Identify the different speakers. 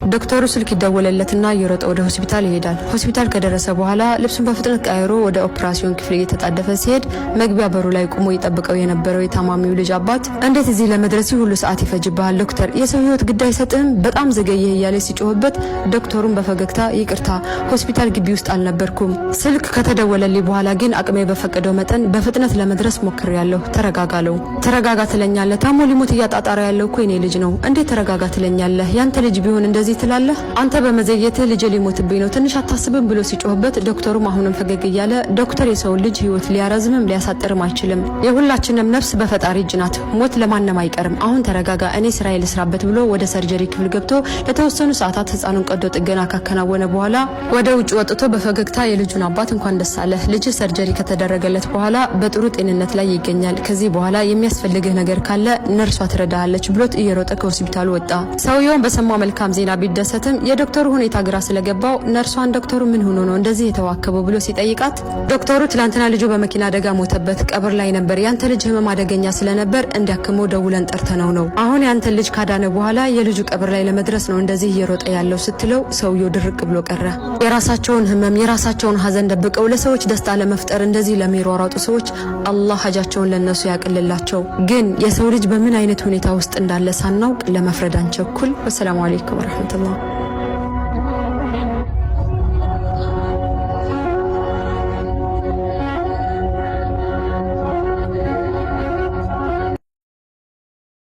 Speaker 1: ዶክተሩ ስልክ ይደወለለትና እየሮጠ ወደ ሆስፒታል ይሄዳል። ሆስፒታል ከደረሰ በኋላ ልብሱን በፍጥነት ቀይሮ ወደ ኦፕራሲዮን ክፍል እየተጣደፈ ሲሄድ መግቢያ በሩ ላይ ቆሞ ይጠብቀው የነበረው የታማሚው ልጅ አባት እንዴት እዚህ ለመድረስ ሁሉ ሰዓት ይፈጅብሃል ዶክተር፣ የሰው ህይወት ግድ አይሰጥህም፣ በጣም ዘገየህ እያለ ሲጮህበት ዶክተሩን በፈገግታ ይቅርታ ሆስፒታል ግቢ ውስጥ አልነበርኩም፣ ስልክ ከተደወለልኝ በኋላ ግን አቅሜ በፈቀደው መጠን በፍጥነት ለመድረስ ሞክሬያለሁ፣ ተረጋጋለው። ተረጋጋ ትለኛለህ? ታሞ ሊሞት እያጣጣረ ያለው እኮ የኔ ልጅ ነው፣ እንዴት ተረጋጋ ትለኛለህ? ያንተ ልጅ ቢሆን እንደዚህ ትላለህ? አንተ በመዘየትህ ልጅ ሊሞትብኝ ነው ትንሽ አታስብም ብሎ ሲጮህበት ዶክተሩም አሁንም ፈገግ እያለ ዶክተር የሰው ልጅ ህይወት ሊያረዝምም ሊያሳጥርም አይችልም፣ የሁላችንም ነፍስ በፈጣሪ እጅ ናት፣ ሞት ለማንም አይቀርም፣ አሁን ተረጋጋ፣ እኔ ስራዬ ልስራበት ብሎ ወደ ሰርጀሪ ክፍል ገብቶ ለተወሰኑ ሰዓታት ህፃኑን ቀዶ ጥገና ካከናወነ በኋላ ወደ ውጭ ወጥቶ በፈገግታ የልጁን አባት እንኳን ደስ አለህ፣ ልጅ ሰርጀሪ ከተደረገለት በኋላ በጥሩ ጤንነት ላይ ይገኛል፣ ከዚህ በኋላ የሚያስፈልግህ ነገር ካለ ነርሷ ትረዳሃለች ብሎት እየሮጠ ከሆስፒታሉ ወጣ። ሰውየውን በሰማው መልካም ዜና ቢደሰትም የዶክተሩ ሁኔታ ግራ ስለገባው ነርሷን ዶክተሩ ምን ሆኖ ነው እንደዚህ የተዋከበው ብሎ ሲጠይቃት ዶክተሩ ትላንትና ልጁ በመኪና አደጋ ሞተበት፣ ቀብር ላይ ነበር፣ ያንተ ልጅ ህመም አደገኛ ስለነበር እንዲያክመው ደውለን ጠርተነው ነው፣ አሁን ያንተ ልጅ ካዳነ በኋላ የልጁ ቀብር ላይ ለመድረስ ነው እንደዚህ እየሮጠ ያለው ስትለው ሰውየው ድርቅ ብሎ ቀረ። የራሳቸውን ህመም የራሳቸውን ሀዘን ደብቀው ለሰዎች ደስታ ለመፍጠር እንደዚህ ለሚሯሯጡ ሰዎች አላህ ሀጃቸውን ለነሱ ያቅልላቸው። ግን የሰው ልጅ በምን አይነት ሁኔታ ውስጥ እንዳለ ሳናውቅ ለመፍረድ አንቸኩል። ወሰላሙ አለይኩም ወራህመቱላህ።